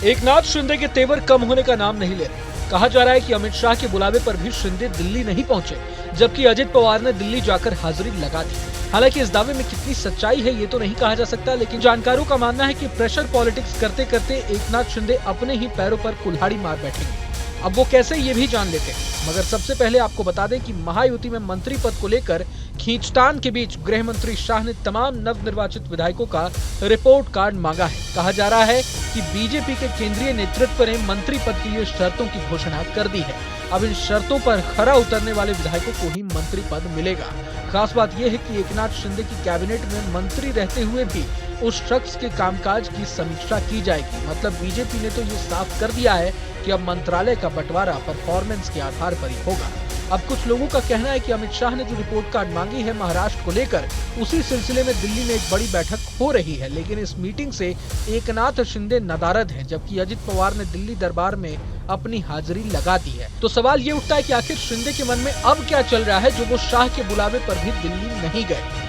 एकनाथ शिंदे के तेवर कम होने का नाम नहीं ले रहे। कहा जा रहा है कि अमित शाह के बुलावे पर भी शिंदे दिल्ली नहीं पहुंचे, जबकि अजित पवार ने दिल्ली जाकर हाजिरी लगा दी। हालांकि इस दावे में कितनी सच्चाई है ये तो नहीं कहा जा सकता, लेकिन जानकारों का मानना है कि प्रेशर पॉलिटिक्स करते करते एकनाथ शिंदे अपने ही पैरों पर कुल्हाड़ी मार बैठेंगे। अब वो कैसे ये भी जान लेते हैं, मगर सबसे पहले आपको बता दें कि महायुति में मंत्री पद को लेकर खींचतान के बीच गृह मंत्री शाह ने तमाम नवनिर्वाचित विधायकों का रिपोर्ट कार्ड मांगा है। कहा जा रहा है कि बीजेपी के केंद्रीय नेतृत्व ने मंत्री पद के लिए शर्तों की घोषणा कर दी है। अब इन शर्तों पर खरा उतरने वाले विधायकों को ही मंत्री पद मिलेगा। खास बात यह है कि एकनाथ शिंदे की कैबिनेट में मंत्री रहते हुए भी उस शख्स के कामकाज की समीक्षा की जाएगी। मतलब बीजेपी ने तो ये साफ कर दिया है कि अब मंत्रालय का बंटवारा परफॉर्मेंस के आधार पर ही होगा। अब कुछ लोगों का कहना है कि अमित शाह ने जो रिपोर्ट कार्ड मांगी है महाराष्ट्र को लेकर, उसी सिलसिले में दिल्ली में एक बड़ी बैठक हो रही है, लेकिन इस मीटिंग से एकनाथ शिंदे नदारद हैं, जबकि अजित पवार ने दिल्ली दरबार में अपनी हाजिरी लगा दी है। तो सवाल ये उठता है कि आखिर शिंदे के मन में अब क्या चल रहा है जो वो शाह के बुलावे पर भी दिल्ली नहीं गए।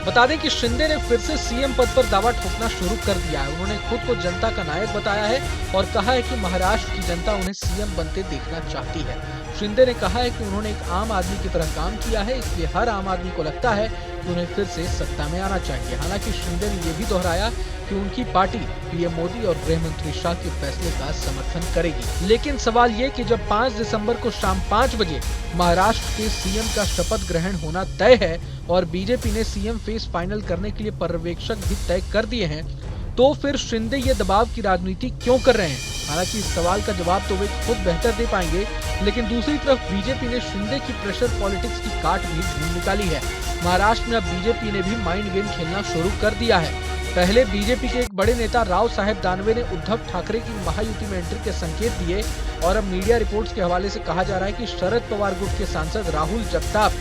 बता दें कि शिंदे ने फिर से सीएम पद पर दावा ठोकना शुरू कर दिया है। उन्होंने खुद को जनता का नायक बताया है और कहा है कि महाराष्ट्र की जनता उन्हें सीएम बनते देखना चाहती है। शिंदे ने कहा है कि उन्होंने एक आम आदमी की तरह काम किया है, इसलिए हर आम आदमी को लगता है कि उन्हें फिर से सत्ता में आना चाहिए। हालांकि शिंदे ने यह भी दोहराया कि उनकी पार्टी पीएम मोदी और गृह मंत्री शाह के फैसले का समर्थन करेगी। लेकिन सवाल ये कि जब 5 दिसंबर को शाम 5 बजे महाराष्ट्र के सीएम का शपथ ग्रहण होना तय है और बीजेपी ने सीएम फेस फाइनल करने के लिए पर्यवेक्षक भी तय कर दिए हैं, तो फिर शिंदे ये दबाव की राजनीति क्यों कर रहे हैं? हालांकि इस सवाल का जवाब तो वे खुद बेहतर दे पाएंगे, लेकिन दूसरी तरफ बीजेपी ने शिंदे की प्रेशर पॉलिटिक्स की काट भी ढूंढ निकाली है। महाराष्ट्र में अब बीजेपी ने भी माइंड गेम खेलना शुरू कर दिया है। पहले बीजेपी के एक बड़े नेता राव साहेब दानवे ने उद्धव ठाकरे की महायुति में एंट्री के संकेत दिए और अब मीडिया रिपोर्ट्स के हवाले से कहा जा रहा है कि शरद पवार गुट के सांसद राहुल जगताप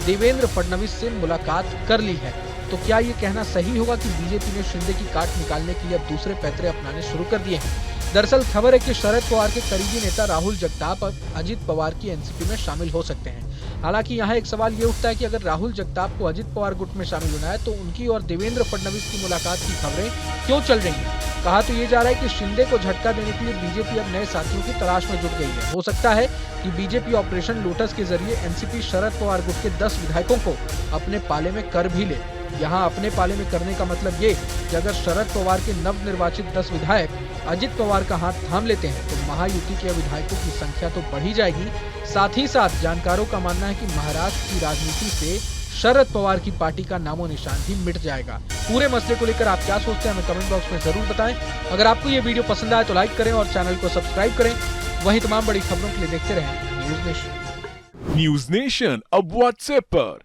देवेंद्र फडणवीस से मुलाकात कर ली है। तो क्या ये कहना सही होगा कि बीजेपी ने शिंदे की काट निकालने के लिए अब दूसरे पैतरे अपनाने शुरू कर दिए हैं? दरअसल खबर है कि शरद पवार के करीबी नेता राहुल जगताप अब अजित पवार की एनसीपी में शामिल हो सकते हैं। हालांकि यहाँ एक सवाल ये उठता है कि अगर राहुल जगताप को अजित पवार गुट में शामिल होना है तो उनकी और देवेंद्र फडणवीस की मुलाकात की खबरें क्यों चल रही हैं? कहा तो ये जा रहा है कि शिंदे को झटका देने के लिए बीजेपी अब नए साथियों की तलाश में जुट गई है। हो सकता है कि बीजेपी ऑपरेशन लोटस के जरिए एनसीपी शरद पवार गुट के 10 विधायकों को अपने पाले में कर भी ले। यहाँ अपने पाले में करने का मतलब ये कि अगर शरद पवार के नवनिर्वाचित 10 विधायक अजित पवार का हाथ थाम लेते हैं तो महायुति के विधायकों की संख्या तो बढ़ ही जाएगी। साथ ही साथ जानकारों का मानना है कि महाराष्ट्र की राजनीति से शरद पवार की पार्टी का नामो निशान भी मिट जाएगा। पूरे मसले को लेकर आप क्या सोचते हैं हमें कमेंट बॉक्स में जरूर बताएं। अगर आपको ये वीडियो पसंद आए तो लाइक करें और चैनल को सब्सक्राइब करें। वहीं तमाम बड़ी खबरों के लिए देखते रहें न्यूज नेशन। न्यूज नेशन अब व्हाट्सएप पर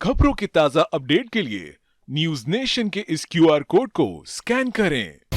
खबरों की ताजा अपडेट के लिए न्यूज नेशन के इस क्यूआर कोड को स्कैन करें।